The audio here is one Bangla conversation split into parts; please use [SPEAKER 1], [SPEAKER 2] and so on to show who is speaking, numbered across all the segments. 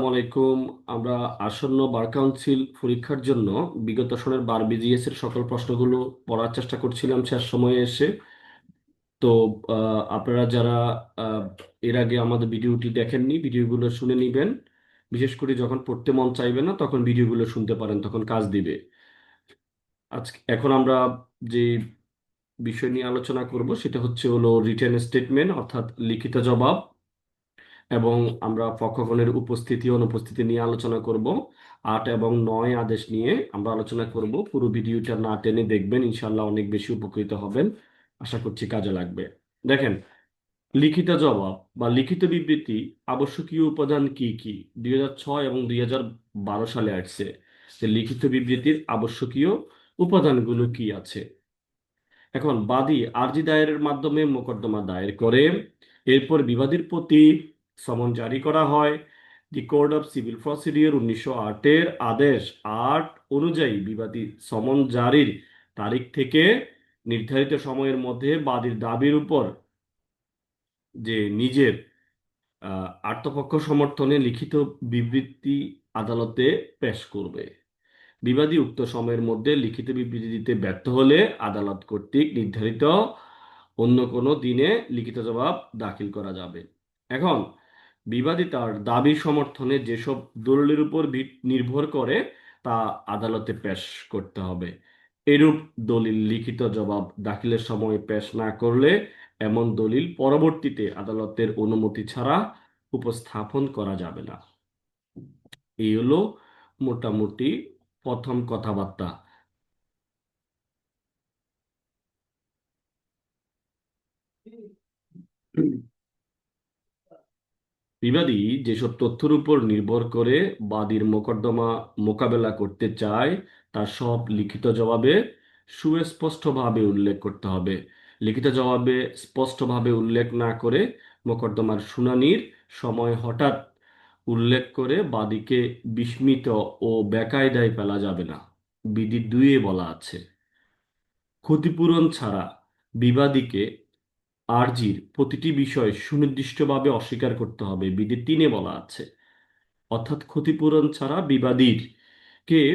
[SPEAKER 1] আলাইকুম। আমরা আসন্ন বার কাউন্সিল পরীক্ষার জন্য বিগত সনের বার বিজিএস এর সকল প্রশ্নগুলো পড়ার চেষ্টা করছিলাম শেষ সময়ে এসে। তো আপনারা যারা আহ, এর আগে আমাদের ভিডিওটি দেখেননি, ভিডিওগুলো শুনে নিবেন। বিশেষ করে যখন পড়তে মন চাইবে না তখন ভিডিওগুলো শুনতে পারেন, তখন কাজ দিবে। এখন আমরা যে বিষয় নিয়ে আলোচনা করব সেটা হলো রিটেন স্টেটমেন্ট, অর্থাৎ লিখিত জবাব। এবং আমরা পক্ষগণের উপস্থিতি অনুপস্থিতি নিয়ে আলোচনা করব। 8 এবং 9 আদেশ নিয়ে আমরা আলোচনা করব। পুরো ভিডিওটা না টেনে দেখবেন, ইনশাল্লাহ অনেক বেশি উপকৃত হবেন। আশা করছি কাজে লাগবে। দেখেন, লিখিত জবাব বা লিখিত বিবৃতি আবশ্যকীয় উপাদান কি কি 2006 এবং 2012 সালে আসছে। যে লিখিত বিবৃতির আবশ্যকীয় উপাদানগুলো কি আছে। এখন বাদী আরজি দায়েরের মাধ্যমে মোকদ্দমা দায়ের করে, এরপর বিবাদীর প্রতি সমন জারি করা হয়। The code of civil procedure 1908-এর আদেশ 8 অনুযায়ী বিবাদী সমন জারির তারিখ থেকে নির্ধারিত সময়ের মধ্যে বাদীর দাবির উপর যে নিজের আত্মপক্ষ সমর্থনে লিখিত বিবৃতি আদালতে পেশ করবে। বিবাদী উক্ত সময়ের মধ্যে লিখিত বিবৃতি দিতে ব্যর্থ হলে আদালত কর্তৃক নির্ধারিত অন্য কোনো দিনে লিখিত জবাব দাখিল করা যাবে। এখন বিবাদী তার দাবি সমর্থনে যেসব দলিলের উপর নির্ভর করে তা আদালতে পেশ করতে হবে। এরূপ দলিল লিখিত জবাব দাখিলের সময় পেশ না করলে এমন দলিল পরবর্তীতে আদালতের অনুমতি ছাড়া উপস্থাপন করা যাবে না। এই হলো মোটামুটি প্রথম কথাবার্তা। বিবাদী যেসব তথ্যের উপর নির্ভর করে বাদীর মোকদ্দমা মোকাবেলা করতে চায় তা সব লিখিত জবাবে সুস্পষ্টভাবে উল্লেখ করতে হবে। লিখিত জবাবে স্পষ্টভাবে উল্লেখ না করে মোকদ্দমার শুনানির সময় হঠাৎ উল্লেখ করে বাদীকে বিস্মিত ও বেকায়দায় ফেলা যাবে না। বিধি 2-এ বলা আছে, ক্ষতিপূরণ ছাড়া বিবাদীকে আরজির প্রতিটি বিষয় সুনির্দিষ্টভাবে অস্বীকার করতে হবে। বিধি 3-এ বলা আছে, অর্থাৎ ক্ষতিপূরণ ছাড়া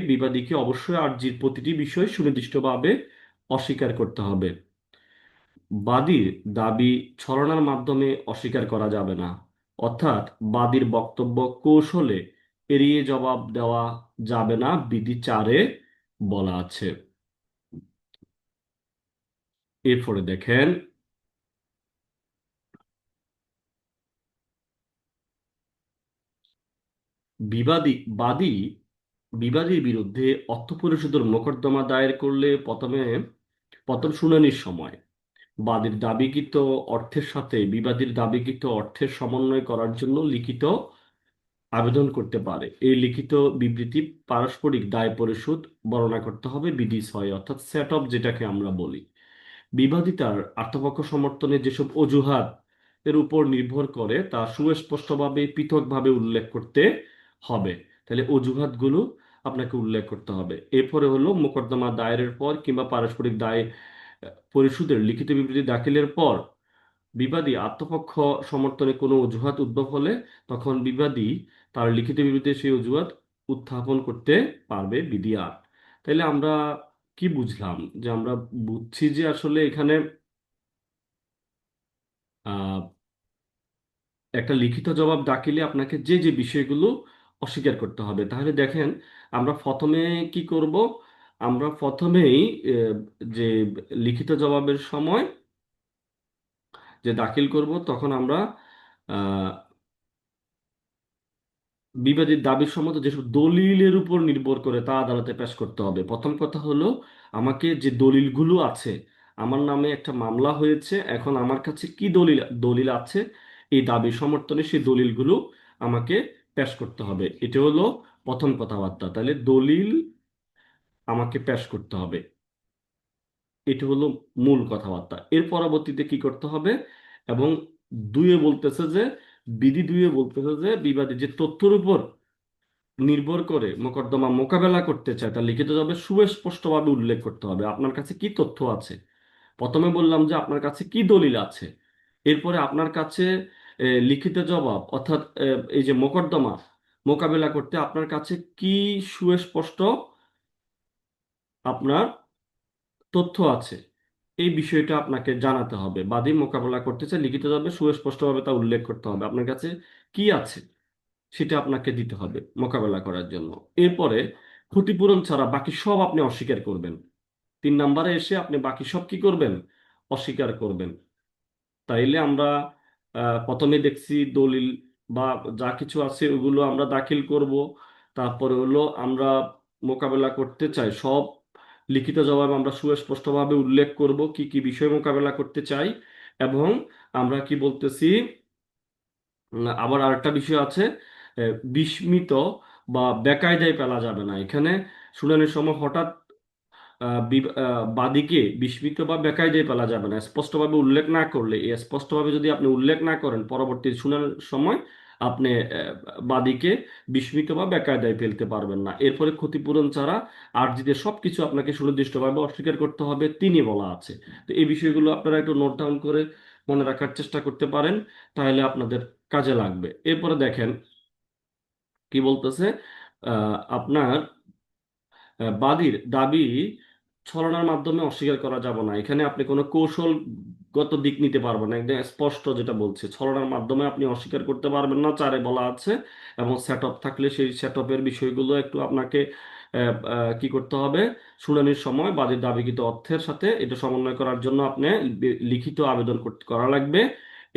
[SPEAKER 1] বিবাদীকে অবশ্যই আরজির প্রতিটি বিষয় সুনির্দিষ্টভাবে অস্বীকার করতে হবে। বাদীর দাবি ছলনার মাধ্যমে অস্বীকার করা যাবে না, অর্থাৎ বাদীর বক্তব্য কৌশলে এড়িয়ে জবাব দেওয়া যাবে না। বিধি 4-এ বলা আছে। এরপরে দেখেন, বিবাদী বাদী বিবাদীর বিরুদ্ধে অর্থ পরিশোধের মোকদ্দমা দায়ের করলে প্রথম শুনানির সময় বাদীর দাবিকৃত অর্থের সাথে বিবাদীর দাবিকৃত অর্থের সমন্বয় করার জন্য লিখিত আবেদন করতে পারে। এই লিখিত বিবৃতি পারস্পরিক দায় পরিশোধ বর্ণনা করতে হবে। বিধি 6, অর্থাৎ সেট অফ যেটাকে আমরা বলি। বিবাদী তার আত্মপক্ষ সমর্থনে যেসব অজুহাত এর উপর নির্ভর করে তা সুস্পষ্টভাবে পৃথকভাবে উল্লেখ করতে হবে। তাহলে অজুহাতগুলো আপনাকে উল্লেখ করতে হবে। এরপরে হলো মোকদ্দমা দায়েরের পর কিংবা পারস্পরিক দায় পরিশোধের লিখিত বিবৃতি দাখিলের পর বিবাদী আত্মপক্ষ সমর্থনে কোনো অজুহাত উদ্ভব হলে তখন বিবাদী তার লিখিত বিবৃতিতে সেই অজুহাত উত্থাপন করতে পারবে। বিধি 8। তাইলে আমরা কি বুঝলাম? যে আমরা বুঝছি যে আসলে এখানে আহ একটা লিখিত জবাব দাখিলে আপনাকে যে যে বিষয়গুলো অস্বীকার করতে হবে। তাহলে দেখেন, আমরা প্রথমে কি করব? আমরা প্রথমেই যে লিখিত জবাবের সময় যে দাখিল করব তখন আমরা আহ বিবাদীর দাবির সম্মত যেসব দলিলের উপর নির্ভর করে তা আদালতে পেশ করতে হবে। প্রথম কথা হলো, আমাকে যে দলিলগুলো আছে, আমার নামে একটা মামলা হয়েছে, এখন আমার কাছে কি দলিল দলিল আছে এই দাবি সমর্থনে, সেই দলিলগুলো আমাকে পেশ করতে হবে। এটা হলো প্রথম কথাবার্তা। তাহলে দলিল আমাকে পেশ করতে হবে, এটা হলো মূল কথাবার্তা। এর পরবর্তীতে কি করতে হবে? এবং দুইয়ে বলতেছে যে বিধি 2-এ বলতেছে যে বিবাদী যে তথ্যের উপর নির্ভর করে মোকদ্দমা মোকাবেলা করতে চায় তা লিখিত জবাবে সুস্পষ্টভাবে উল্লেখ করতে হবে আপনার কাছে কি তথ্য আছে। প্রথমে বললাম যে আপনার কাছে কি দলিল আছে। এরপরে আপনার কাছে লিখিত জবাব, অর্থাৎ এই যে মোকদ্দমা মোকাবেলা করতে আপনার কাছে কি সুস্পষ্ট আপনার তথ্য আছে, এই বিষয়টা আপনাকে জানাতে হবে। বাদী মোকাবেলা করতে চাই লিখিতভাবে সুস্পষ্টভাবে তা উল্লেখ করতে হবে আপনার কাছে কি আছে, সেটা আপনাকে দিতে হবে মোকাবেলা করার জন্য। এরপরে ক্ষতিপূরণ ছাড়া বাকি সব আপনি অস্বীকার করবেন। 3 নম্বরে এসে আপনি বাকি সব কি করবেন? অস্বীকার করবেন। তাইলে আমরা প্রথমে দেখছি দলিল বা যা কিছু আছে ওগুলো আমরা দাখিল করব। তারপরে হলো আমরা মোকাবেলা করতে চাই সব লিখিত জবাব আমরা সুস্পষ্টভাবে উল্লেখ করব কি কি বিষয় মোকাবেলা করতে চাই। এবং আমরা কি বলতেছি, আবার আরেকটা বিষয় আছে, বিস্মিত বা বেকায়দায় ফেলা যাবে না এখানে। শুনানির সময় হঠাৎ বাদীকে বিস্মিত বা বেকায়দায় ফেলা যাবে না স্পষ্টভাবে উল্লেখ না করলে। এই স্পষ্টভাবে যদি আপনি উল্লেখ না করেন, পরবর্তী শুনানির সময় আপনি বাদীকে বিস্মিত বা বেকায়দায় ফেলতে পারবেন না। এরপরে ক্ষতিপূরণ ছাড়া আর্জিতে সবকিছু আপনাকে সুনির্দিষ্টভাবে অস্বীকার করতে হবে, তিনি বলা আছে। তো এই বিষয়গুলো আপনারা একটু নোট ডাউন করে মনে রাখার চেষ্টা করতে পারেন, তাহলে আপনাদের কাজে লাগবে। এরপরে দেখেন কি বলতেছে, আপনার বাদীর দাবি ছলনার মাধ্যমে অস্বীকার করা যাবে না। এখানে আপনি কোনো কৌশলগত দিক নিতে পারবেন না, একদম স্পষ্ট যেটা বলছে ছলনার মাধ্যমে আপনি অস্বীকার করতে পারবেন না, 4-এ বলা আছে। এবং সেট আপ থাকলে সেই সেট আপের বিষয়গুলো একটু আপনাকে কি করতে হবে, শুনানির সময় বাদীর দাবিকৃত অর্থের সাথে এটা সমন্বয় করার জন্য আপনি লিখিত আবেদন করা লাগবে।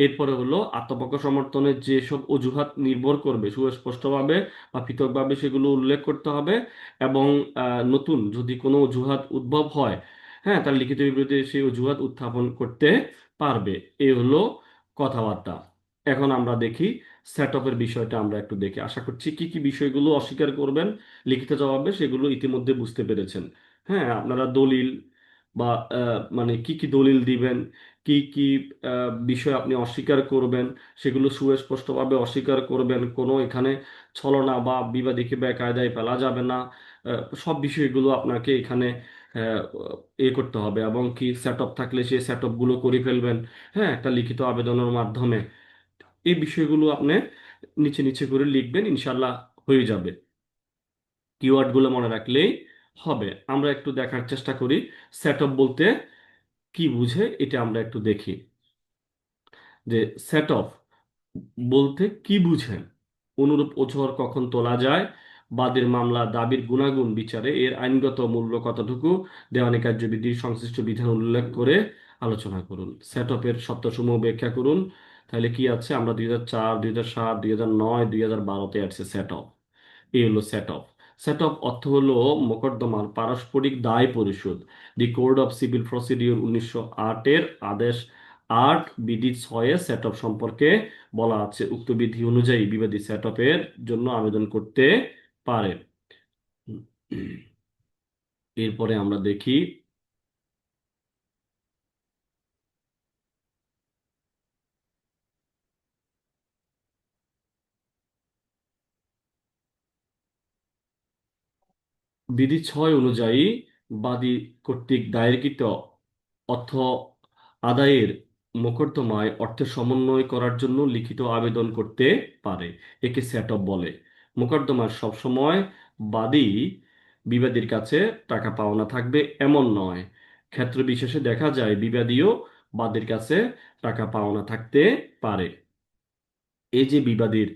[SPEAKER 1] এরপরে হলো আত্মপক্ষ সমর্থনের যেসব অজুহাত নির্ভর করবে সুস্পষ্টভাবে বা পৃথকভাবে সেগুলো উল্লেখ করতে হবে। এবং নতুন যদি কোনো অজুহাত উদ্ভব হয়, হ্যাঁ, তার লিখিত বিবৃতি সেই অজুহাত উত্থাপন করতে পারবে। এই হলো কথাবার্তা। এখন আমরা দেখি সেট আপের বিষয়টা, আমরা একটু দেখি। আশা করছি কি কি বিষয়গুলো অস্বীকার করবেন লিখিত জবাবে সেগুলো ইতিমধ্যে বুঝতে পেরেছেন। হ্যাঁ, আপনারা দলিল বা মানে কি কি দলিল দিবেন, কি কি বিষয় আপনি অস্বীকার করবেন, সেগুলো সুস্পষ্টভাবে অস্বীকার করবেন। কোনো এখানে ছলনা বা বিবাদীকে বেকায়দায় ফেলা যাবে না। সব বিষয়গুলো আপনাকে এখানে আহ, করতে হবে। এবং কি সেট আপ থাকলে সেই সেট আপ গুলো করে ফেলবেন, হ্যাঁ, একটা লিখিত আবেদনের মাধ্যমে। এই বিষয়গুলো আপনি নিচে নিচে করে লিখবেন, ইনশাল্লাহ হয়ে যাবে। কিওয়ার্ড গুলো মনে রাখলেই হবে। আমরা একটু দেখার চেষ্টা করি সেট আপ বলতে কি বুঝে, এটা আমরা একটু দেখি যে সেট অফ বলতে কি বুঝেন। অনুরূপ অজুহাত কখন তোলা যায়, বাদীর মামলা দাবির গুণাগুণ বিচারে এর আইনগত মূল্য কতটুকু, দেওয়ানি কার্যবিধির সংশ্লিষ্ট বিধান উল্লেখ করে আলোচনা করুন। সেট অফের শর্তসমূহ ব্যাখ্যা করুন। তাহলে কি আছে, আমরা 2004, 2007, 2009, 2012-তে আসছে সেট অফ। এই হলো সেট অফ। সেট অফ অর্থ হলো মোকদ্দমার পারস্পরিক দায় পরিশোধ। The code of civil procedure 1908-এর আদেশ 8 বিধি 6-এ সেট অফ সম্পর্কে বলা আছে। উক্ত বিধি অনুযায়ী বিবাদী সেট অফের জন্য আবেদন করতে পারে। এরপরে আমরা দেখি বিধি 6 অনুযায়ী বাদী কর্তৃক দায়েরকৃত অর্থ আদায়ের মোকদ্দমায় অর্থের সমন্বয় করার জন্য লিখিত আবেদন করতে পারে। একে সেট অফ বলে। মোকদ্দমার সবসময় বাদী বিবাদীর কাছে টাকা পাওনা থাকবে এমন নয়। ক্ষেত্র বিশেষে দেখা যায় বিবাদীও বাদীর কাছে টাকা পাওনা থাকতে পারে। এই যে বিবাদীর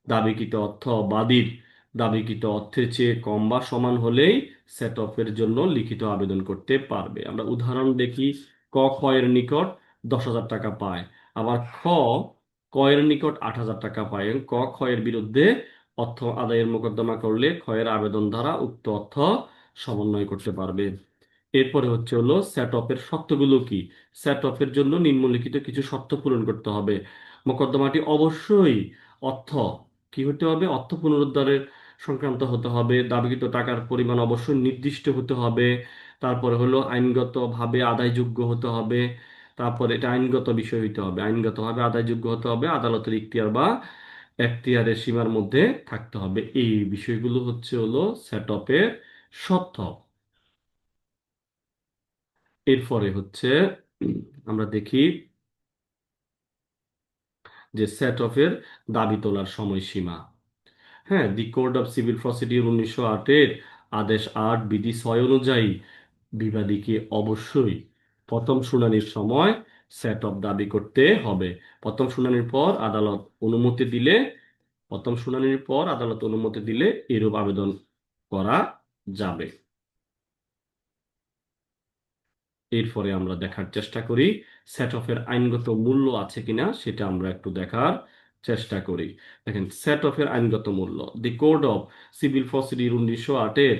[SPEAKER 1] দাবিকৃত অর্থ বাদীর দাবিকৃত অর্থের চেয়ে কম বা সমান হলেই সেট অফের জন্য লিখিত আবেদন করতে পারবে। আমরা উদাহরণ দেখি। ক এর নিকট 10,000 টাকা পায়, আবার ক এর নিকট 8,000 টাকা পায়। এবং খ এর বিরুদ্ধে অর্থ আদায়ের মোকদ্দমা করলে এর আবেদন দ্বারা উক্ত অর্থ সমন্বয় করতে পারবে। এরপরে হচ্ছে হলো সেট অফের শর্তগুলো কি। সেট অফের জন্য নিম্নলিখিত কিছু শর্ত পূরণ করতে হবে। মোকদ্দমাটি অবশ্যই অর্থ কি হতে হবে, অর্থ পুনরুদ্ধারের সংক্রান্ত হতে হবে। দাবিকৃত টাকার পরিমাণ অবশ্যই নির্দিষ্ট হতে হবে। তারপরে হলো আইনগতভাবে আদায়যোগ্য হতে হবে। তারপরে এটা আইনগত বিষয় হইতে হবে, আইনগতভাবে আদায়যোগ্য হতে হবে, আদালতের ইখতিয়ার বা এখতিয়ারের সীমার মধ্যে থাকতে হবে। এই বিষয়গুলো হচ্ছে হলো সেট অফের শর্ত। এরপরে হচ্ছে আমরা দেখি যে সেট অফের দাবি তোলার সময়সীমা। হ্যাঁ, the code of civil procedure 1908-এর আদেশ 8 বিধি 6 অনুযায়ী বিবাদীকে অবশ্যই প্রথম শুনানির সময় সেট অফ দাবি করতে হবে। প্রথম শুনানির পর আদালত অনুমতি দিলে প্রথম শুনানির পর আদালত অনুমতি দিলে এরূপ আবেদন করা যাবে। এরপরে আমরা দেখার চেষ্টা করি সেট অফের আইনগত মূল্য আছে কিনা, সেটা আমরা একটু দেখার চেষ্টা করি। দেখেন, সেট অফের আইনগত মূল্য, the code of civil procedure 1908-এর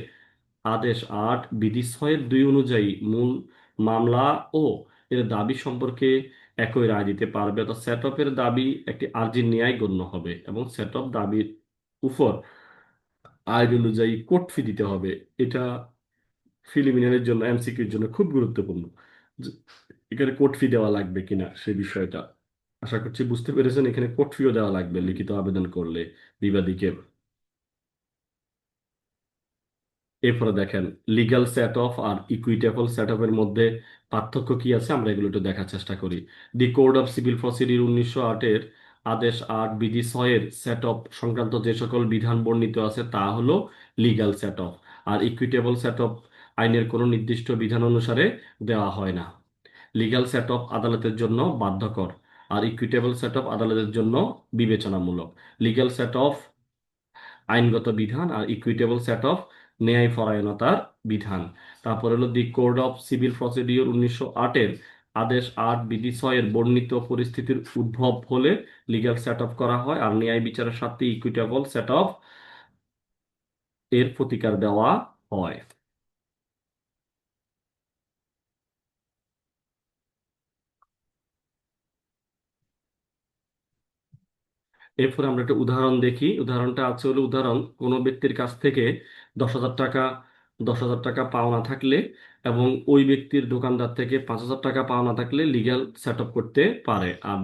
[SPEAKER 1] আদেশ 8 বিধি 6-2 অনুযায়ী মূল মামলা ও এর দাবি সম্পর্কে একই রায় দিতে পারবে। অর্থাৎ সেট অফের দাবি একটি আর্জির ন্যায় গণ্য হবে এবং সেট অফ দাবির উপর আইন অনুযায়ী কোর্ট ফি দিতে হবে। এটা প্রিলিমিনারির জন্য, এমসিকিউর জন্য খুব গুরুত্বপূর্ণ যে এখানে কোর্ট ফি দেওয়া লাগবে কিনা সেই বিষয়টা। আশা করছি বুঝতে পেরেছেন, এখানে কোর্ট ফিও দেওয়া লাগবে লিখিত আবেদন করলে বিবাদীকে। এরপরে দেখেন, লিগ্যাল সেট অফ আর ইকুইটেবল সেট অফের মধ্যে পার্থক্য কি আছে আমরা এগুলো একটু দেখার চেষ্টা করি। The code of civil procedure 1908-এর আদেশ 8 বিধি 6-এর সেট অফ সংক্রান্ত যে সকল বিধান বর্ণিত আছে তা হলো লিগ্যাল সেট অফ। আর ইকুইটেবল সেট অফ আইনের কোনো নির্দিষ্ট বিধান অনুসারে দেওয়া হয় না। লিগ্যাল সেট অফ আদালতের জন্য বাধ্যকর, আর ইকুইটেবল সেট অফ আদালতের জন্য বিবেচনামূলক। লিগ্যাল সেট অফ আইনগত বিধান আর ইকুইটেবল সেট অফ ন্যায়পরায়ণতার বিধান। তারপর হলো the code of civil procedure 1908-এর আদেশ 8 বিধি 6-এর বর্ণিত পরিস্থিতির উদ্ভব হলে লিগ্যাল সেট অফ করা হয়, আর ন্যায় বিচারের সাথে ইকুইটেবল সেট অফ এর প্রতিকার দেওয়া হয়। এরপরে আমরা একটা উদাহরণ দেখি। উদাহরণটা আছে হলো, উদাহরণ কোনো ব্যক্তির কাছ থেকে 10,000 টাকা 10,000 টাকা পাওনা থাকলে এবং ওই ব্যক্তির দোকানদার থেকে 5,000 টাকা পাওনা থাকলে লিগ্যাল সেট আপ করতে পারে। আর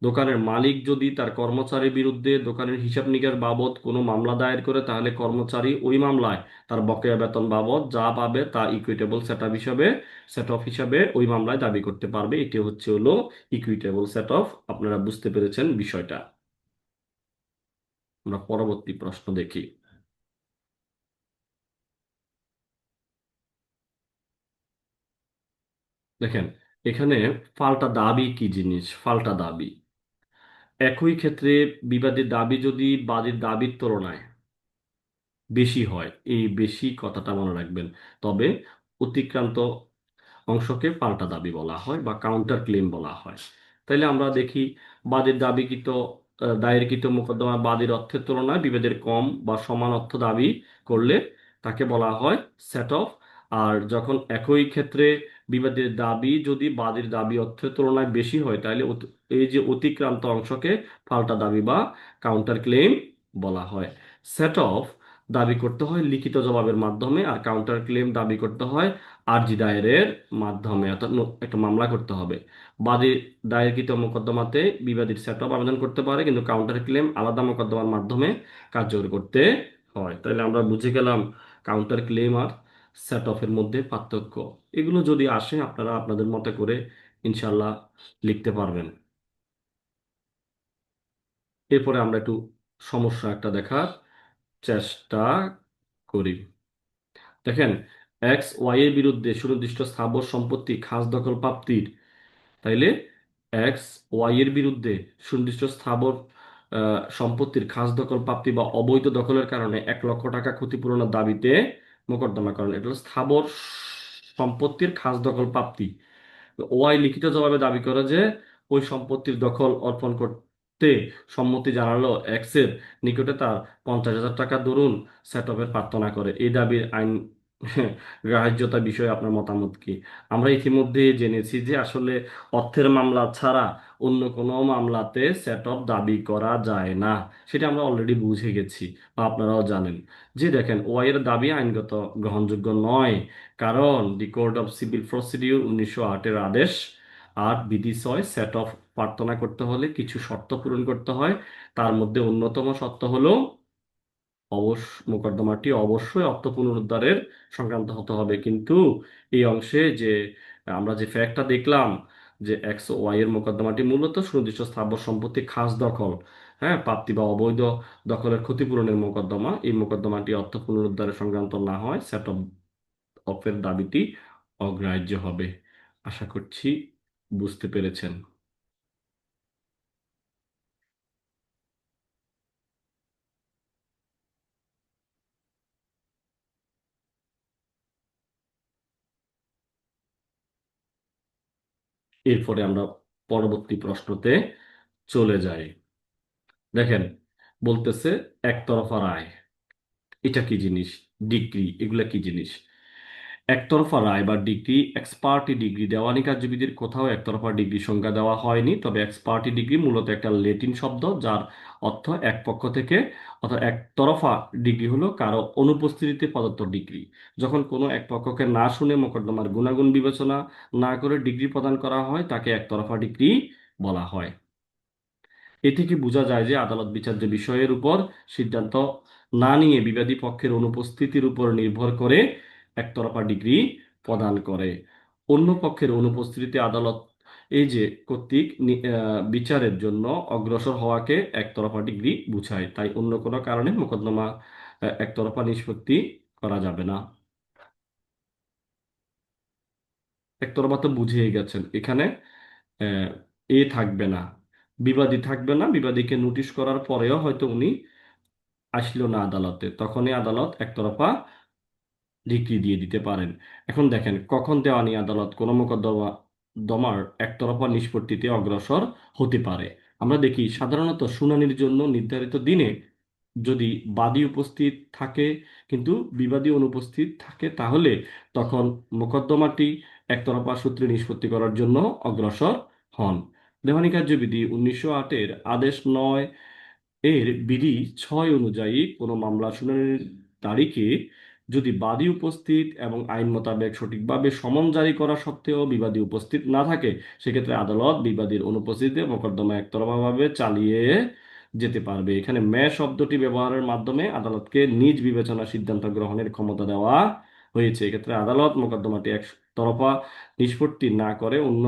[SPEAKER 1] দোকানের মালিক যদি তার কর্মচারীর বিরুদ্ধে দোকানের হিসাব নিকাশ বাবদ কোনো মামলা দায়ের করে, তাহলে কর্মচারী ওই মামলায় তার বকেয়া বেতন বাবদ যা পাবে তা ইকুইটেবল সেট অফ হিসাবে ওই মামলায় দাবি করতে পারবে। এটি হচ্ছে হলো ইকুইটেবল সেট অফ। আপনারা বুঝতে পেরেছেন বিষয়টা। আমরা পরবর্তী প্রশ্ন দেখি। দেখেন, এখানে ফালটা দাবি কি জিনিস। ফালটা দাবি একই ক্ষেত্রে বিবাদীর দাবি যদি বাদীর দাবির তুলনায় বেশি হয়, এই বেশি কথাটা মনে রাখবেন, তবে অতিক্রান্ত অংশকে পাল্টা দাবি বলা হয় বা কাউন্টার ক্লেম বলা হয়। তাইলে আমরা দেখি, বাদীর দায়েরকৃত মোকদ্দমা বাদীর অর্থের তুলনায় বিবাদের কম বা সমান অর্থ দাবি করলে তাকে বলা হয় সেট অফ। আর যখন একই ক্ষেত্রে বিবাদের দাবি যদি বাদীর দাবি অর্থের তুলনায় বেশি হয়, তাহলে এই যে অতিক্রান্ত অংশকে পাল্টা দাবি বা কাউন্টার ক্লেম বলা হয়। সেট অফ দাবি করতে হয় লিখিত জবাবের মাধ্যমে, আর কাউন্টার ক্লেম দাবি করতে হয় আরজি দায়েরের মাধ্যমে। অর্থাৎ একটা মামলা করতে হবে। বাদী দায়েরকৃত মোকদ্দমাতে বিবাদীর সেট অফ আবেদন করতে পারে, কিন্তু কাউন্টার ক্লেম আলাদা মোকদ্দমার মাধ্যমে কার্যকর করতে হয়। তাহলে আমরা বুঝে গেলাম কাউন্টার ক্লেম আর সেট অফের মধ্যে পার্থক্য। এগুলো যদি আসে আপনারা আপনাদের মতো করে ইনশাল্লাহ লিখতে পারবেন। এরপরে আমরা একটু সমস্যা একটা দেখার চেষ্টা করি। দেখেন, এক্স ওয়াই এর বিরুদ্ধে সুনির্দিষ্ট স্থাবর সম্পত্তি খাসদখল প্রাপ্তির, তাইলে এক্স ওয়াই এর বিরুদ্ধে সুনির্দিষ্ট স্থাবর সম্পত্তির খাসদখল প্রাপ্তি বা অবৈধ দখলের কারণে 1 লক্ষ টাকা ক্ষতিপূরণের দাবিতে মোকদ্দমা করেন। এটা হলো স্থাবর সম্পত্তির খাসদখল প্রাপ্তি। ওয়াই লিখিত জবাবে দাবি করে যে ওই সম্পত্তির দখল অর্পণ করতে সম্মতি জানালো এক্স এর নিকটে, তার 50,000 টাকা দরুন সেট অফের প্রার্থনা করে। এই দাবির আইন গ্রাহ্যতা বিষয়ে আপনার মতামত কি? আমরা ইতিমধ্যে জেনেছি যে আসলে অর্থের মামলা ছাড়া অন্য কোনো মামলাতে সেট অফ দাবি করা যায় না। সেটা আমরা অলরেডি বুঝে গেছি বা আপনারাও জানেন। যে দেখেন, ওয়াই এর দাবি আইনগত গ্রহণযোগ্য নয়, কারণ the code of civil procedure 1908-এর আদেশ 8 বিধি 6 সেট অফ প্রার্থনা করতে হলে কিছু শর্ত পূরণ করতে হয়। তার মধ্যে অন্যতম শর্ত হলো মোকদ্দমাটি অবশ্যই অর্থ পুনরুদ্ধারের সংক্রান্ত হতে হবে। কিন্তু এই অংশে যে আমরা যে ফ্যাক্টটা দেখলাম যে এক্স ও ওয়াই এর মোকদ্দমাটি মূলত সুনির্দিষ্ট স্থাবর সম্পত্তি খাস দখল, হ্যাঁ, প্রাপ্তি বা অবৈধ দখলের ক্ষতিপূরণের মোকদ্দমা, এই মোকদ্দমাটি অর্থ পুনরুদ্ধারের সংক্রান্ত না হয় সেট অফের দাবিটি অগ্রাহ্য হবে। আশা করছি বুঝতে পেরেছেন। এরপরে আমরা পরবর্তী প্রশ্নতে চলে যাই। দেখেন, বলতেছে একতরফা রায়, এটা কি জিনিস? ডিগ্রি, এগুলা কি জিনিস? একতরফা রায় বা ডিগ্রি, এক্সপার্টি ডিগ্রি, দেওয়ানি কার্যবিধির কোথাও একতরফা ডিগ্রি সংজ্ঞা দেওয়া হয়নি। তবে এক্সপার্টি ডিগ্রি মূলত একটা ল্যাটিন শব্দ, যার অর্থ এক পক্ষ থেকে, অর্থাৎ একতরফা ডিগ্রি হলো কারো অনুপস্থিতিতে প্রদত্ত ডিগ্রি। যখন কোনো এক পক্ষকে না শুনে মোকদ্দমার গুণাগুণ বিবেচনা না করে ডিগ্রি প্রদান করা হয়, তাকে একতরফা ডিগ্রি বলা হয়। এ থেকে বোঝা যায় যে আদালত বিচার্য বিষয়ের উপর সিদ্ধান্ত না নিয়ে বিবাদী পক্ষের অনুপস্থিতির উপর নির্ভর করে একতরফা ডিগ্রি প্রদান করে। অন্য পক্ষের অনুপস্থিতিতে আদালত এই যে কর্তৃক বিচারের জন্য অগ্রসর হওয়াকে একতরফা ডিগ্রি বুঝায়। তাই অন্য কোনো কারণে মোকদ্দমা একতরফা নিষ্পত্তি করা যাবে না। একতরফা তো বুঝিয়ে গেছেন এখানে। আহ, এ থাকবে না, বিবাদী থাকবে না। বিবাদীকে নোটিশ করার পরেও হয়তো উনি আসলো না আদালতে, তখনই আদালত একতরফা ডিক্রি দিয়ে দিতে পারেন। এখন দেখেন, কখন দেওয়ানি আদালত কোনো মোকদ্দমা দমার একতরফা নিষ্পত্তিতে অগ্রসর হতে পারে। আমরা দেখি সাধারণত শুনানির জন্য নির্ধারিত দিনে যদি বাদী উপস্থিত থাকে কিন্তু বিবাদী অনুপস্থিত থাকে, তাহলে তখন মোকদ্দমাটি একতরফা সূত্রে নিষ্পত্তি করার জন্য অগ্রসর হন। দেওয়ানি কার্যবিধি 1908-এর আদেশ 9 এর বিধি 6 অনুযায়ী কোনো মামলা শুনানির তারিখে যদি বাদী উপস্থিত এবং আইন মোতাবেক সঠিকভাবে সমন জারি করা সত্ত্বেও বিবাদী উপস্থিত না থাকে, সেক্ষেত্রে আদালত বিবাদীর অনুপস্থিতিতে মোকদ্দমা একতরফাভাবে চালিয়ে যেতে পারবে। এখানে শব্দটি ব্যবহারের মাধ্যমে আদালতকে নিজ বিবেচনা সিদ্ধান্ত গ্রহণের ক্ষমতা দেওয়া হয়েছে। এক্ষেত্রে আদালত মোকদ্দমাটি একতরফা নিষ্পত্তি না করে অন্য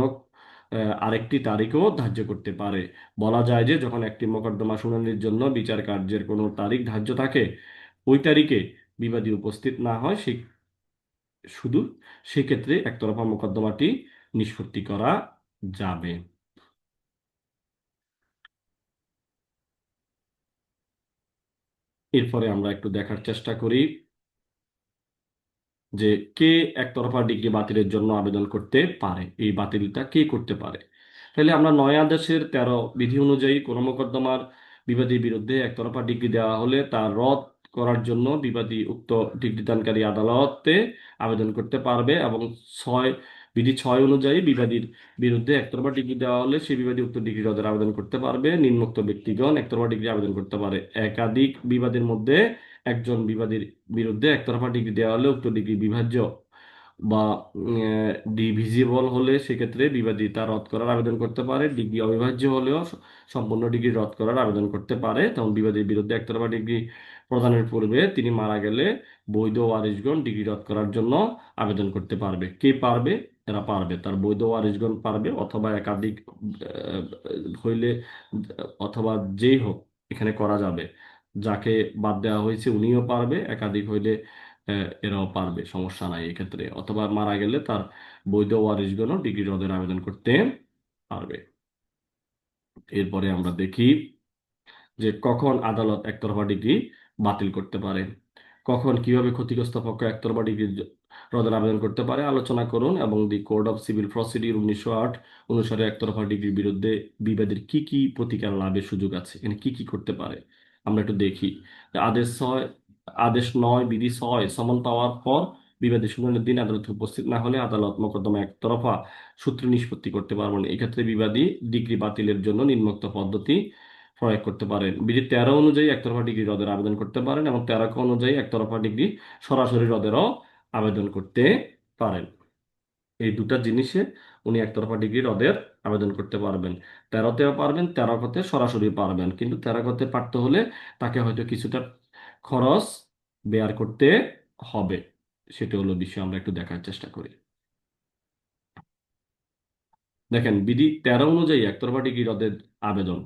[SPEAKER 1] আরেকটি তারিখও ধার্য করতে পারে। বলা যায় যে যখন একটি মোকদ্দমা শুনানির জন্য বিচার কার্যের কোনো তারিখ ধার্য থাকে, ওই তারিখে বিবাদী উপস্থিত না হয়, সে শুধু সেক্ষেত্রে একতরফা মোকদ্দমাটি নিষ্পত্তি করা যাবে। এরপরে আমরা একটু দেখার চেষ্টা করি যে কে একতরফা ডিগ্রি বাতিলের জন্য আবেদন করতে পারে, এই বাতিলটা কে করতে পারে। তাহলে আমরা 9 আদেশের 13 বিধি অনুযায়ী কোনো মোকদ্দমার বিবাদীর বিরুদ্ধে একতরফা ডিগ্রি দেওয়া হলে তা রদ করার জন্য বিবাদী উক্ত ডিগ্রি দানকারী আদালতে আবেদন করতে পারবে। এবং ছয় বিধি 6 অনুযায়ী বিবাদীর বিরুদ্ধে একতরফা ডিগ্রি দেওয়া হলে সেই বিবাদী উক্ত ডিগ্রি রদের আবেদন করতে পারবে। নিম্নোক্ত ব্যক্তিগণ একতরফা ডিগ্রি আবেদন করতে পারে: একাধিক বিবাদের মধ্যে একজন বিবাদীর বিরুদ্ধে একতরফা ডিগ্রি দেওয়া হলে উক্ত ডিগ্রি বিভাজ্য বা ডিভিজিবল হলে সেক্ষেত্রে বিবাদী তা রদ করার আবেদন করতে পারে। ডিগ্রি অবিভাজ্য হলেও সম্পূর্ণ ডিগ্রি রদ করার আবেদন করতে পারে। তেমন বিবাদীর বিরুদ্ধে একতরফা ডিগ্রি প্রদানের পূর্বে তিনি মারা গেলে বৈধ ওয়ারিশগণ ডিগ্রি রদ করার জন্য আবেদন করতে পারবে। কে পারবে? এরা পারবে, তার বৈধ ওয়ারিশগণ পারবে, অথবা একাধিক হইলে, অথবা যেই হোক এখানে করা যাবে। যাকে বাদ দেওয়া হয়েছে উনিও পারবে, একাধিক হইলে এরাও পারবে, সমস্যা নাই এক্ষেত্রে। অথবা মারা গেলে তার বৈধ ওয়ারিশগণও ডিগ্রি রদের আবেদন করতে পারবে। এরপরে আমরা দেখি যে কখন আদালত একতরফা ডিগ্রি বাতিল করতে পারে। কখন কিভাবে ক্ষতিগ্রস্ত পক্ষ একতরফা ডিগ্রি রদের আবেদন করতে পারে আলোচনা করুন। এবং দি কোড অফ সিভিল প্রসিডিউর 1908 অনুসারে একতরফা ডিগ্রির বিরুদ্ধে বিবাদের কি কি প্রতিকার লাভের সুযোগ আছে, এখানে কি কি করতে পারে আমরা একটু দেখি। আদেশ 6, আদেশ 9 বিধি 6 সমন পাওয়ার পর বিবাদী শুনানির দিন আদালতে উপস্থিত না হলে আদালত মোকদ্দমা একতরফা সূত্রে নিষ্পত্তি করতে পারবেন। এক্ষেত্রে বিবাদী ডিগ্রি বাতিলের জন্য নিম্নোক্ত পদ্ধতি প্রয়োগ করতে পারেন: বিধি 13 অনুযায়ী একতরফা ডিগ্রি রদের আবেদন করতে পারেন, এবং 13 অনুযায়ী একতরফা ডিগ্রি সরাসরি রদেরও আবেদন করতে পারেন। এই দুটা জিনিসে উনি একতরফা ডিগ্রি রদের আবেদন করতে পারবেন। 13তেও পারবেন, 13 সরাসরি পারবেন। কিন্তু 13 পারতে হলে তাকে হয়তো কিছুটা খরচ বেয়ার করতে হবে। সেটা হলো বিষয়, আমরা একটু দেখার চেষ্টা করি। দেখেন, বিধি 13 অনুযায়ী একতরফা ডিগ্রি রদের আবেদন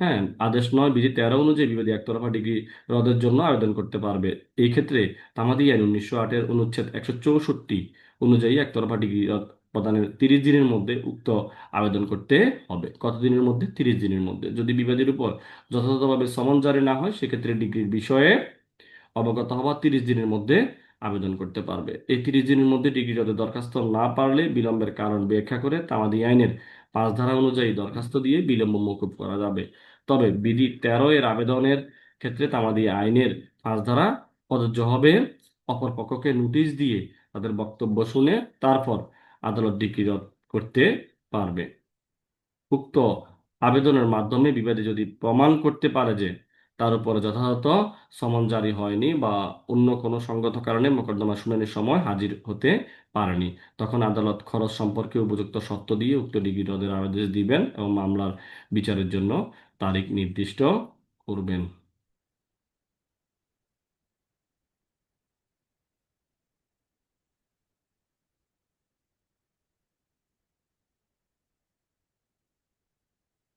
[SPEAKER 1] হ্যাঁ, আদেশ 9 বিধি 13 অনুযায়ী বিবাদী একতরফা ডিগ্রি রদের জন্য আবেদন করতে পারবে। এই ক্ষেত্রে তামাদি আইন 1908-এর অনুচ্ছেদ 164 অনুযায়ী একতরফা ডিগ্রি রদ প্রদানের 30 দিনের মধ্যে উক্ত আবেদন করতে হবে। কত দিনের মধ্যে? 30 দিনের মধ্যে। যদি বিবাদীর উপর যথাযথভাবে সমন জারি না হয়, সেক্ষেত্রে ডিগ্রির বিষয়ে অবগত হওয়া 30 দিনের মধ্যে আবেদন করতে পারবে। এই 30 দিনের মধ্যে ডিগ্রি রদের দরখাস্ত না পারলে বিলম্বের কারণ ব্যাখ্যা করে তামাদি আইনের 5 ধারা অনুযায়ী দরখাস্ত দিয়ে বিলম্ব মওকুফ করা যাবে। তবে বিধি 13 এর আবেদনের ক্ষেত্রে তামাদি আইনের 5 ধারা প্রযোজ্য হবে। অপর পক্ষকে নোটিশ দিয়ে তাদের বক্তব্য শুনে তারপর আদালত ডিগ্রি রদ করতে পারবে। উক্ত আবেদনের মাধ্যমে বিবাদী যদি প্রমাণ করতে পারে যে তার উপরে যথাযথ সমন জারি হয়নি বা অন্য কোনো সঙ্গত কারণে মোকদ্দমা শুনানির সময় হাজির হতে পারেনি, তখন আদালত খরচ সম্পর্কে উপযুক্ত শর্ত দিয়ে উক্ত ডিগ্রি রদের আদেশ দিবেন এবং মামলার বিচারের জন্য তারিখ নির্দিষ্ট করবেন।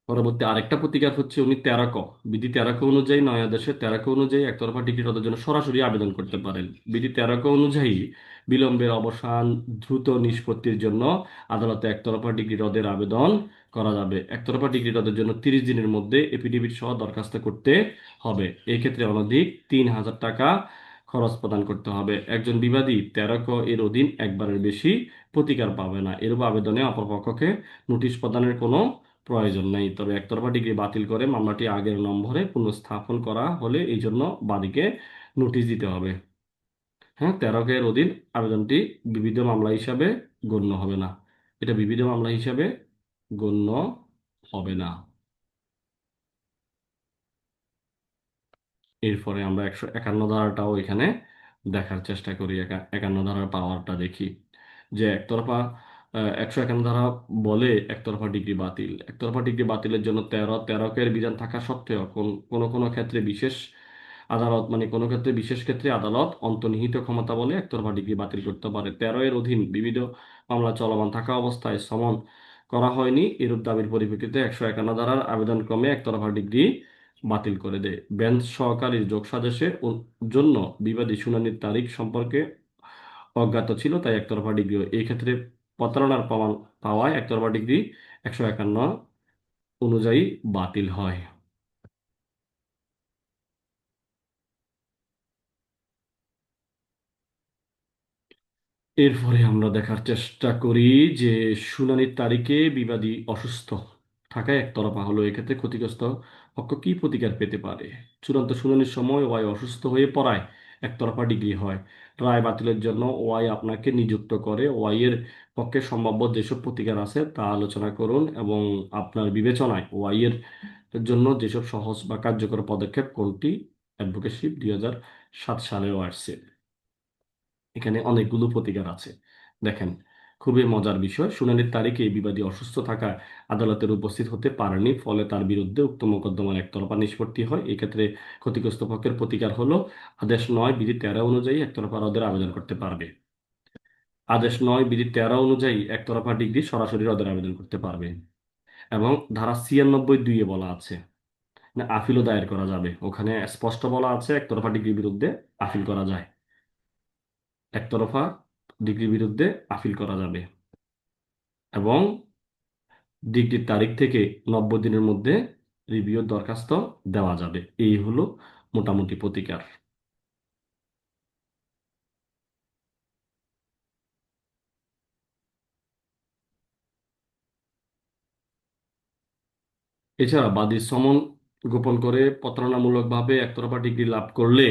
[SPEAKER 1] পরবর্তী আরেকটা প্রতিকার হচ্ছে উনি 13 ক বিধি 13 ক অনুযায়ী, নয় আদেশের 13 ক অনুযায়ী একতরফা ডিগ্রি রদের জন্য সরাসরি আবেদন করতে পারেন। বিধি 13 ক অনুযায়ী বিলম্বের অবসান দ্রুত নিষ্পত্তির জন্য আদালতে একতরফা ডিগ্রি রদের আবেদন করা যাবে। একতরফা ডিগ্রি রদের জন্য 30 দিনের মধ্যে এফিডেভিট সহ দরখাস্ত করতে হবে। এই ক্ষেত্রে অনধিক 3,000 টাকা খরচ প্রদান করতে হবে। একজন বিবাদী 13 ক এর অধীন একবারের বেশি প্রতিকার পাবে না। এরূপ আবেদনে অপরপক্ষকে নোটিশ প্রদানের কোনো প্রয়োজন নেই। তবে একতরফা ডিগ্রি বাতিল করে মামলাটি আগের নম্বরে পুনঃস্থাপন করা হলে এই জন্য বাদীকে নোটিশ দিতে হবে। হ্যাঁ, 13 এর অধীন আবেদনটি বিবিধ মামলা হিসাবে গণ্য হবে না। এটা বিবিধ মামলা হিসাবে গণ্য হবে না। এরপরে আমরা 151 ধারাটাও এখানে দেখার চেষ্টা করি। 51 ধারার পাওয়ারটা দেখি যে একতরফা 151 ধারা বলে একতরফা ডিগ্রি বাতিল। একতরফা ডিগ্রি বাতিলের জন্য 13 এর বিধান থাকা সত্ত্বেও কোনো কোনো ক্ষেত্রে বিশেষ আদালত, মানে কোনো ক্ষেত্রে বিশেষ ক্ষেত্রে আদালত অন্তর্নিহিত ক্ষমতা বলে একতরফা ডিগ্রি বাতিল করতে পারে। 13 এর অধীন বিবিধ মামলা চলমান থাকা অবস্থায় সমন করা হয়নি, এরূপ দাবির পরিপ্রেক্ষিতে 151 ধারার আবেদন ক্রমে একতরফা ডিগ্রি বাতিল করে দেয়। বেঞ্চ সহকারীর যোগসাজশের জন্য বিবাদী শুনানির তারিখ সম্পর্কে অজ্ঞাত ছিল, তাই একতরফা ডিগ্রি এই ক্ষেত্রে প্রতারণার প্রমাণ পাওয়ায় একতরফা ডিগ্রি 151 অনুযায়ী বাতিল হয়। এরপরে আমরা দেখার চেষ্টা করি যে শুনানির তারিখে বিবাদী অসুস্থ থাকায় একতরফা হলো, এক্ষেত্রে ক্ষতিগ্রস্ত পক্ষ কি প্রতিকার পেতে পারে? চূড়ান্ত শুনানির সময় ওয়াই অসুস্থ হয়ে পড়ায় একতরফা ডিগ্রি হয়। রায় বাতিলের জন্য ওয়াই আপনাকে নিযুক্ত করে। ওয়াই এর পক্ষে সম্ভাব্য যেসব প্রতিকার আছে তা আলোচনা করুন এবং আপনার বিবেচনায় ওয়াই এর জন্য যেসব সহজ বা কার্যকর পদক্ষেপ কোনটি। অ্যাডভোকেটশিপ 2007 সালেও আসছে। এখানে অনেকগুলো প্রতিকার আছে। দেখেন, খুবই মজার বিষয়, শুনানির তারিখে এই বিবাদী অসুস্থ থাকায় আদালতের উপস্থিত হতে পারেনি, ফলে তার বিরুদ্ধে উক্ত মোকদ্দমার একতরফা নিষ্পত্তি হয়। এই ক্ষেত্রে ক্ষতিগ্রস্ত পক্ষের প্রতিকার হলো আদেশ 9 বিধি 13 অনুযায়ী একতরফা রদের আবেদন করতে পারবে। আদেশ 9 বিধি 13 অনুযায়ী একতরফা ডিগ্রি সরাসরি রদের আবেদন করতে পারবে। এবং ধারা 96 এ বলা আছে না, আপিলও দায়ের করা যাবে। ওখানে স্পষ্ট বলা আছে একতরফা ডিগ্রির বিরুদ্ধে আপিল করা যায়। একতরফা ডিগ্রির বিরুদ্ধে আপিল করা যাবে এবং ডিগ্রির তারিখ থেকে 90 দিনের মধ্যে রিভিউর দরখাস্ত দেওয়া যাবে। এই হলো মোটামুটি প্রতিকার। এছাড়া বাদী সমন গোপন করে প্রতারণামূলকভাবে একতরফা ডিগ্রি লাভ করলে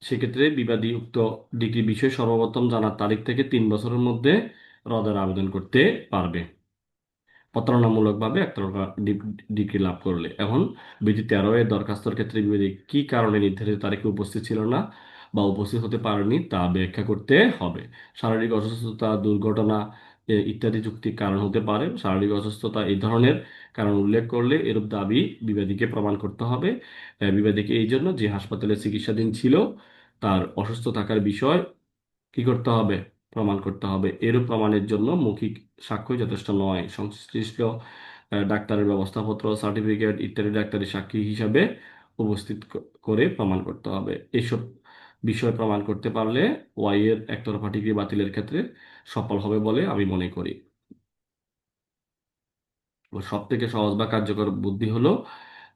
[SPEAKER 1] সেক্ষেত্রে বিবাদী উক্ত ডিগ্রি বিষয়ে সর্বপ্রথম জানার তারিখ থেকে 3 বছরের মধ্যে রদের আবেদন করতে পারবে, প্রতারণামূলকভাবে একতরফা ডিগ্রি লাভ করলে। এখন বিধি 13 এর দরখাস্তর ক্ষেত্রে বিবাদী কি কারণে নির্ধারিত তারিখে উপস্থিত ছিল না বা উপস্থিত হতে পারেনি তা ব্যাখ্যা করতে হবে। শারীরিক অসুস্থতা, দুর্ঘটনা ইত্যাদি যৌক্তিক কারণ হতে পারে। শারীরিক অসুস্থতা এই ধরনের কারণ উল্লেখ করলে এরূপ দাবি বিবাদীকে প্রমাণ করতে হবে। বিবাদীকে এই জন্য যে হাসপাতালে চিকিৎসাধীন ছিল তার অসুস্থ থাকার বিষয় কি করতে হবে? প্রমাণ করতে হবে। এরূপ প্রমাণের জন্য মৌখিক সাক্ষ্য যথেষ্ট নয়। সংশ্লিষ্ট ডাক্তারের ব্যবস্থাপত্র, সার্টিফিকেট ইত্যাদি ডাক্তারি সাক্ষী হিসাবে উপস্থিত করে প্রমাণ করতে হবে। এইসব বিষয় প্রমাণ করতে পারলে ওয়াই এর একতরফা ডিগ্রি বাতিলের ক্ষেত্রে সফল হবে বলে আমি মনে করি। সব থেকে সহজ বা কার্যকর বুদ্ধি হলো,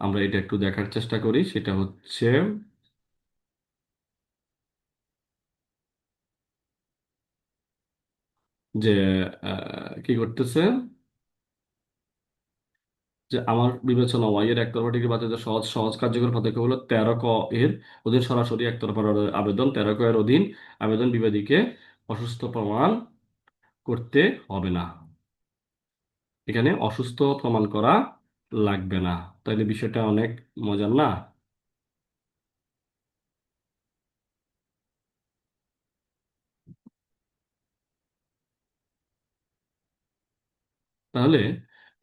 [SPEAKER 1] আমরা এটা একটু দেখার চেষ্টা করি, সেটা হচ্ছে যে কি করতেছে, যে আমার বিবেচনা ওয়াই এর একতরফা ডিগ্রি বাতিলের সহজ সহজ কার্যকর পদক্ষেপ হলো 13 ক এর অধীন সরাসরি একতরফা আবেদন। 13 ক এর অধীন আবেদন বিবাদীকে অসুস্থ প্রমাণ করতে হবে না। এখানে অসুস্থ প্রমাণ করা লাগবে না। তাইলে বিষয়টা অনেক মজার না? তাহলে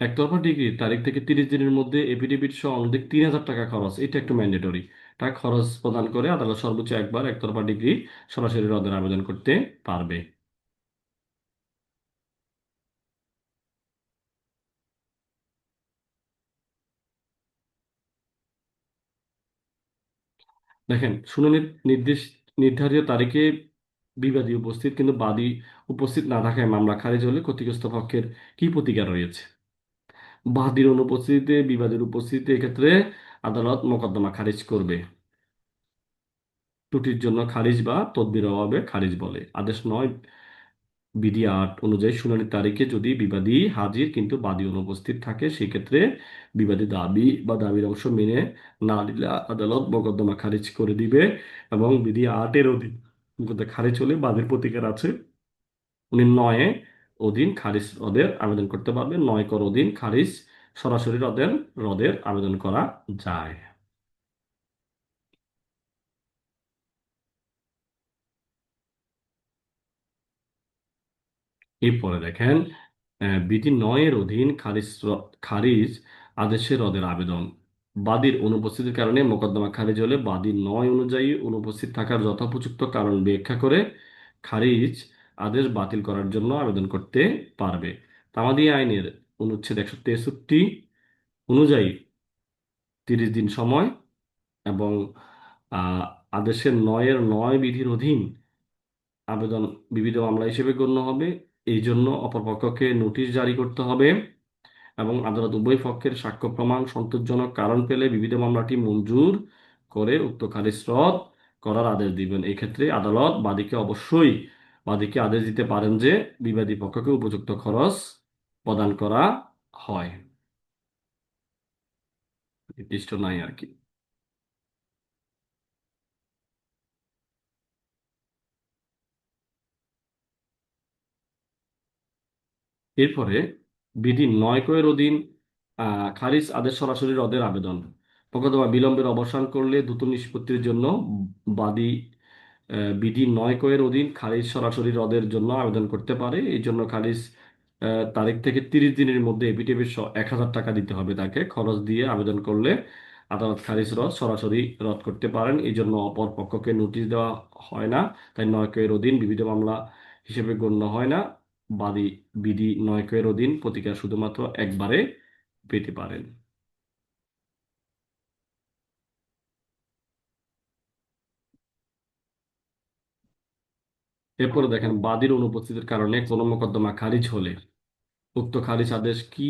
[SPEAKER 1] একতরফা ডিগ্রি তারিখ থেকে 30 দিনের মধ্যে এফিডেভিট সহ অনধিক 3,000 টাকা খরচ, এটা একটু ম্যান্ডেটরি। টাকা খরচ প্রদান করে আদালত সর্বোচ্চ একবার একতরফা ডিগ্রি সরাসরি রদের আবেদন করতে পারবে। দেখেন, শুনানির নির্ধারিত তারিখে বিবাদী উপস্থিত কিন্তু বাদী উপস্থিত না থাকায় মামলা খারিজ হলে ক্ষতিগ্রস্ত পক্ষের কি প্রতিকার রয়েছে? বাদীর অনুপস্থিতিতে বিবাদীর উপস্থিতিতে এক্ষেত্রে আদালত মোকদ্দমা খারিজ করবে। ত্রুটির জন্য খারিজ বা তদবির অভাবে খারিজ বলে। আদেশ 9 বিধি 8 অনুযায়ী শুনানির তারিখে যদি বিবাদী হাজির কিন্তু বাদী অনুপস্থিত থাকে, সেক্ষেত্রে বিবাদী দাবি বা দাবির অংশ মেনে না নিলে আদালত মোকদ্দমা খারিজ করে দিবে। এবং বিধি 8 এর অধীন মোকদ্দমা খারিজ হলে বাদীর প্রতিকার আছে। উনি 9 অধীন খারিজ রদের আবেদন করতে পারবেন। 9 কর অধীন খারিজ সরাসরি রদের রদের আবেদন করা যায়। এরপরে দেখেন, বিধি 9 এর অধীন খারিজ আদেশের রদের আবেদন। বাদীর অনুপস্থিতির কারণে মোকদ্দমা খারিজ হলে বাদী 9 অনুযায়ী অনুপস্থিত থাকার যথোপযুক্ত কারণ ব্যাখ্যা করে খারিজ আদেশ বাতিল করার জন্য আবেদন করতে পারবে। তামাদি আইনের অনুচ্ছেদ 163 অনুযায়ী 30 দিন সময় এবং আহ, আদেশের 9 এর 9 বিধির অধীন আবেদন বিবিধ মামলা হিসেবে গণ্য হবে। এই জন্য অপরপক্ষকে নোটিশ জারি করতে হবে এবং আদালত উভয় পক্ষের সাক্ষ্য প্রমাণ সন্তোষজনক কারণ পেলে বিবিধ মামলাটি মঞ্জুর করে উক্ত খারিজ রদ করার আদেশ দিবেন। এই ক্ষেত্রে আদালত বাদীকে আদেশ দিতে পারেন যে বিবাদী পক্ষকে উপযুক্ত খরচ প্রদান করা হয়। নির্দিষ্ট নাই আর কি। এরপরে বিধি 9 ক এর অধীন খারিজ আদেশ সরাসরি রদের আবেদন। মোকদ্দমা বিলম্বের অবসান করলে দ্রুত নিষ্পত্তির জন্য বাদী বিধি 9 ক এর অধীন খারিজ সরাসরি রদের জন্য আবেদন করতে পারে। এই জন্য খারিজ তারিখ থেকে 30 দিনের মধ্যে এফিডেভিট সহ 1,000 টাকা দিতে হবে তাকে। খরচ দিয়ে আবেদন করলে আদালত খারিজ রদ সরাসরি রদ করতে পারেন। এই জন্য অপর পক্ষকে নোটিশ দেওয়া হয় না। তাই 9 ক এর অধীন বিবিধ মামলা হিসেবে গণ্য হয় না। বাদী বিধি 9 ক এর অধীন প্রতিকার শুধুমাত্র একবারে পেতে পারেন। এরপরে দেখেন, বাদীর অনুপস্থিতির কারণে কোনো মোকদ্দমা খারিজ হলে উক্ত খারিজ আদেশ কি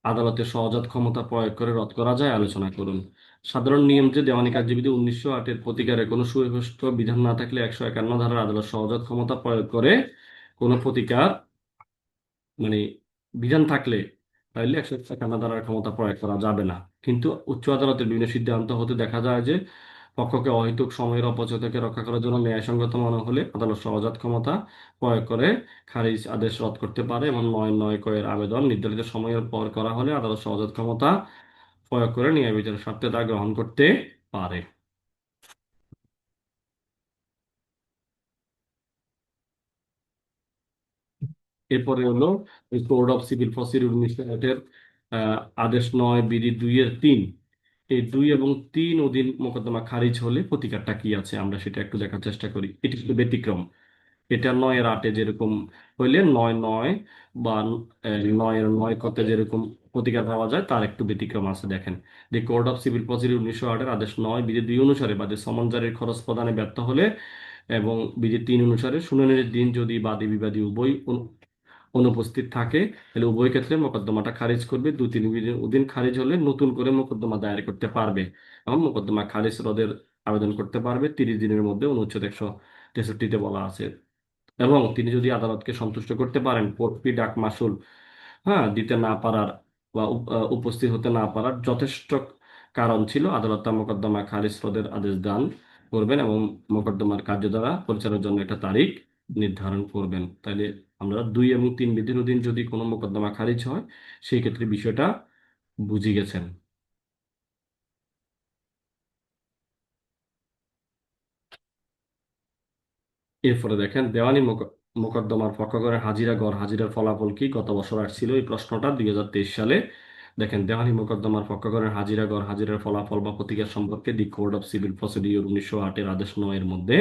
[SPEAKER 1] আদালতের সহজাত ক্ষমতা প্রয়োগ করে রদ করা যায় আলোচনা করুন। সাধারণ নিয়ম যে দেওয়ানি কার্যবিধি 1908 এর প্রতিকারে কোনো সুস্পষ্ট বিধান না থাকলে 151 ধারার আদালত সহজাত ক্ষমতা প্রয়োগ করে কোনো প্রতিকার, মানে বিধান থাকলে তাইলে 151 ধারার ক্ষমতা প্রয়োগ করা যাবে না। কিন্তু উচ্চ আদালতের বিভিন্ন সিদ্ধান্ত হতে দেখা যায় যে পক্ষকে অহেতুক সময়ের অপচয় থেকে রক্ষা করার জন্য ন্যায়সঙ্গত মনে হলে আদালত সহজাত ক্ষমতা প্রয়োগ করে খারিজ আদেশ রদ করতে পারে। এবং 9 9 ক এর আবেদন নির্ধারিত সময়ের পর করা হলে আদালত সহজাত ক্ষমতা প্রয়োগ করে ন্যায় বিচারের স্বার্থে তা গ্রহণ করতে পারে। এরপরে হলো কোড অফ সিভিল প্রসিডিউর 1908 আদেশ 9 বিধি 2 এর 3। এই 2 এবং 3 অধীন মোকদ্দমা খারিজ হলে প্রতিকারটা কি আছে আমরা সেটা একটু দেখার চেষ্টা করি। এটি শুধু ব্যতিক্রম। এটা 9-8 যেরকম হইলে 9-9 বা 9-9 যেরকম প্রতিকার পাওয়া যায় তার একটু ব্যতিক্রম আছে। দেখেন, দি কোড অফ সিভিল প্রসিডিউর 1908 আদেশ 9 বিধি 2 অনুসারে বাদী সমন জারির খরচ প্রদানে ব্যর্থ হলে এবং বিধি 3 অনুসারে শুনানির দিন যদি বাদী বিবাদী উভয় অনুপস্থিত থাকে, তাহলে উভয় ক্ষেত্রে মোকদ্দমাটা খারিজ করবে। 2-3 দিনের অধীন খারিজ হলে নতুন করে মোকদ্দমা দায়ের করতে পারবে এবং মোকদ্দমা খারিজ রদের আবেদন করতে পারবে 30 দিনের মধ্যে, অনুচ্ছেদ 163-তে বলা আছে। এবং তিনি যদি আদালতকে সন্তুষ্ট করতে পারেন কোর্ট ফি ডাক মাসুল দিতে না পারার বা উপস্থিত হতে না পারার যথেষ্ট কারণ ছিল, আদালত তার মোকদ্দমা খারিজ রদের আদেশ দান করবেন এবং মোকদ্দমার কার্যধারা পরিচালনার জন্য একটা তারিখ নির্ধারণ করবেন। তাইলে আমরা 2 এবং 3 বিধির অধীন যদি কোনো মোকদ্দমা খারিজ হয়, সেই ক্ষেত্রে বিষয়টা বুঝে গেছেন। এরপরে দেখেন, দেওয়ানি মোকদ্দমার পক্ষগণের হাজিরা গড় হাজিরার ফলাফল কি? গত বছর আসছিল এই প্রশ্নটা, 2023 সালে। দেখেন, দেওয়ানি মোকদ্দমার পক্ষগণের হাজিরা গড় হাজিরার ফলাফল বা প্রতিকার সম্পর্কে দি কোড অফ সিভিল প্রসিডিওর 1908 আদেশ 9 মধ্যে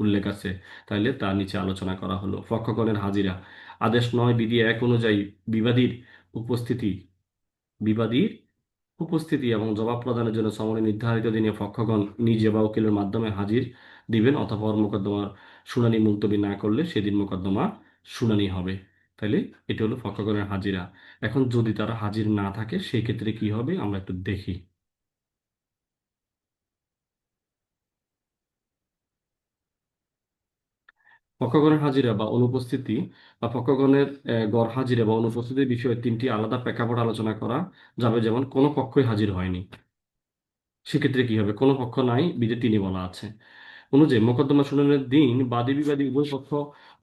[SPEAKER 1] উল্লেখ আছে। তাইলে তার নিচে আলোচনা করা হলো। পক্ষগণের হাজিরা আদেশ 9 বিধি 1 অনুযায়ী বিবাদীর উপস্থিতি বিবাদীর উপস্থিতি এবং জবাব প্রদানের জন্য সমনে নির্ধারিত দিনে পক্ষগণ নিজে বা উকিলের মাধ্যমে হাজির দিবেন, অথবা মোকদ্দমার শুনানি মুলতবি না করলে সেদিন মোকদ্দমা শুনানি হবে। তাইলে এটা হলো পক্ষগণের হাজিরা। এখন যদি তারা হাজির না থাকে সেই ক্ষেত্রে কি হবে আমরা একটু দেখি। পক্ষগণের হাজিরা বা অনুপস্থিতি বা পক্ষগণের গড় হাজিরা বা অনুপস্থিতির বিষয়ে 3টি আলাদা প্রেক্ষাপট আলোচনা করা যাবে। যেমন কোনো পক্ষই হাজির হয়নি, সেক্ষেত্রে কি হবে? কোনো পক্ষ নাই, বিধি 3 বলা আছে অনুযায়ী মোকদ্দমা শুনানির দিন বাদী বিবাদী উভয় পক্ষ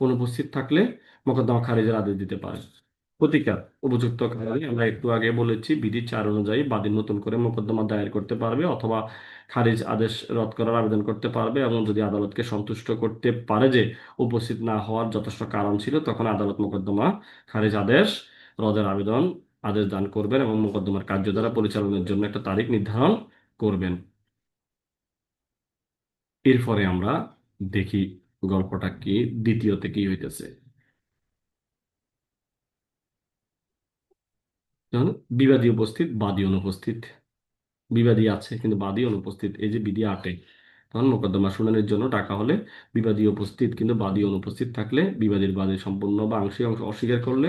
[SPEAKER 1] অনুপস্থিত থাকলে মোকদ্দমা খারিজের আদেশ দিতে পারে। প্রতিকার উপযুক্ত কারণে আমরা একটু আগে বলেছি, বিধি 4 অনুযায়ী বাদী নতুন করে মোকদ্দমা দায়ের করতে পারবে অথবা খারিজ আদেশ রদ করার আবেদন করতে পারবে, এবং যদি আদালতকে সন্তুষ্ট করতে পারে যে উপস্থিত না হওয়ার যথেষ্ট কারণ ছিল, তখন আদালত মোকদ্দমা খারিজ আদেশ রদের আদেশ দান করবেন এবং মোকদ্দমার কার্যধারা পরিচালনার জন্য একটা তারিখ নির্ধারণ করবেন। এরপরে আমরা দেখি গল্পটা কি, দ্বিতীয়তে কি হইতেছে। যেমন বিবাদী উপস্থিত, বাদী অনুপস্থিত। বিবাদী আছে কিন্তু বাদী অনুপস্থিত, এই যে বিধি 8। তখন মোকদ্দমা শুনানির জন্য ডাকা হলে বিবাদী উপস্থিত কিন্তু বাদী অনুপস্থিত থাকলে, বিবাদীর বাদী সম্পূর্ণ বা আংশিক অংশ অস্বীকার করলে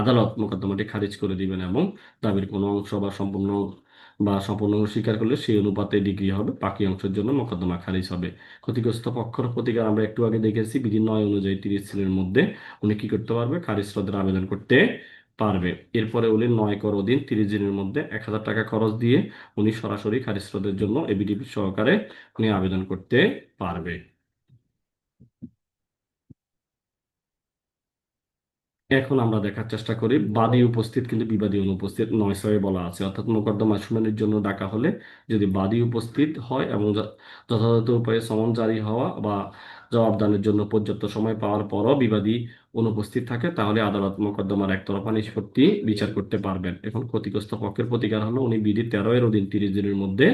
[SPEAKER 1] আদালত মোকদ্দমাটি খারিজ করে দিবেন এবং দাবির কোনো অংশ বা সম্পূর্ণ অংশ স্বীকার করলে সেই অনুপাতে ডিগ্রি হবে, বাকি অংশের জন্য মোকদ্দমা খারিজ হবে। ক্ষতিগ্রস্ত পক্ষের প্রতিকার আমরা একটু আগে দেখেছি, বিধি 9 অনুযায়ী 30 দিনের মধ্যে উনি কি করতে পারবে? খারিজ রদের আবেদন করতে পারবে। এরপরে উনি 9 অধীন 30 দিনের মধ্যে 1000 টাকা খরচ দিয়ে উনি সরাসরি খারিজ রদের জন্য এবিডিপি সহকারে উনি আবেদন করতে পারবে। এখন আমরা দেখার চেষ্টা করি বাদী উপস্থিত কিন্তু বিবাদী অনুপস্থিত 9 বলা আছে, অর্থাৎ মোকদ্দমা শুনানির জন্য ডাকা হলে যদি বাদী উপস্থিত হয় এবং যথাযথ উপায়ে সমন জারি হওয়া বা জবাবদানের জন্য পর্যাপ্ত সময় পাওয়ার পরও বিবাদী অনুপস্থিত থাকে, তাহলে আদালত মোকদ্দমার একতরফা নিষ্পত্তি বিচার করতে পারবেন। এখন ক্ষতিগ্রস্ত পক্ষের প্রতিকার হলো উনি বিধি 13 অধীন 30 দিনের মধ্যে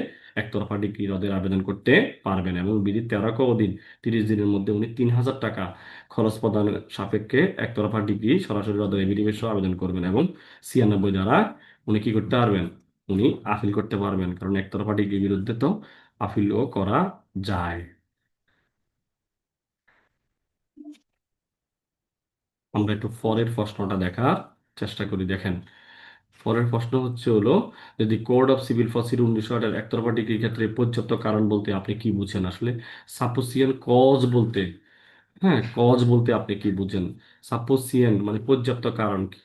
[SPEAKER 1] একতরফা ডিগ্রি রদের আবেদন করতে পারবেন এবং বিধি 13 অধীন 30 দিনের মধ্যে উনি 3000 টাকা খরচ প্রদানের সাপেক্ষে একতরফা ডিগ্রি সরাসরি রদের এফিডেভিট সহ আবেদন করবেন এবং 96 দ্বারা উনি কি করতে পারবেন? উনি আপিল করতে পারবেন, কারণ একতরফা ডিগ্রির বিরুদ্ধে তো আপিলও করা যায়। আমরা একটু পরের প্রশ্নটা দেখার চেষ্টা করি। দেখেন, পরের প্রশ্ন হলো যদি কোড অফ সিভিল প্রসিডিউর 1908 একতরফা ডিগ্রির ক্ষেত্রে পর্যাপ্ত কারণ বলতে আপনি কি বুঝেন? আসলে সাপোসিয়েন্ট কজ বলতে, কজ বলতে আপনি কি বুঝেন? সাপোসিয়েন্ট মানে পর্যাপ্ত কারণ কি?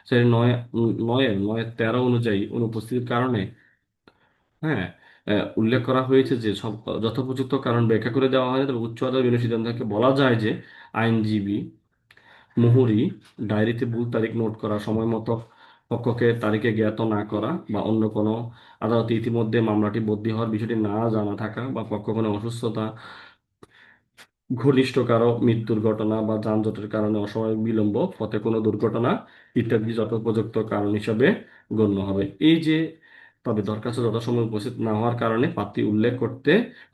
[SPEAKER 1] সেই 9-13 অনুযায়ী অনুপস্থিতির কারণে হ্যাঁ উল্লেখ করা হয়েছে যে সব যথোপযুক্ত কারণ ব্যাখ্যা করে দেওয়া হয়, তবে উচ্চ আদালত বিনয় সিদ্ধান্ত থেকে বলা যায় যে আইনজীবী মুহুরী ডায়েরিতে ভুল তারিখ নোট করা, সময় মতো পক্ষকে তারিখে জ্ঞাত না করা, বা অন্য কোনো আদালতে ইতিমধ্যে মামলাটি বদলি হওয়ার বিষয়টি না জানা থাকা, বা পক্ষগণের অসুস্থতা, ঘনিষ্ঠ কারো মৃত্যুর ঘটনা বা যানজটের কারণে অস্বাভাবিক বিলম্ব, পথে কোনো দুর্ঘটনা ইত্যাদি যথোপযুক্ত কারণ হিসাবে গণ্য হবে। এই যে তবে দরখাস্ত যথাসময়ে উপস্থিত না হওয়ার কারণে প্রার্থী উল্লেখ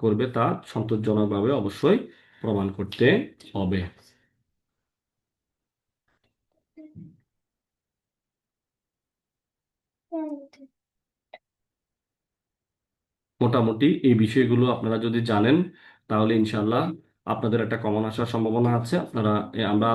[SPEAKER 1] করবে তা সন্তোষজনকভাবে অবশ্যই প্রমাণ করতে হবে। মোটামুটি এই বিষয়গুলো আপনারা যদি জানেন তাহলে ইনশাল্লাহ আপনাদের একটা কমন আসার সম্ভাবনা আছে। আপনারা আমরা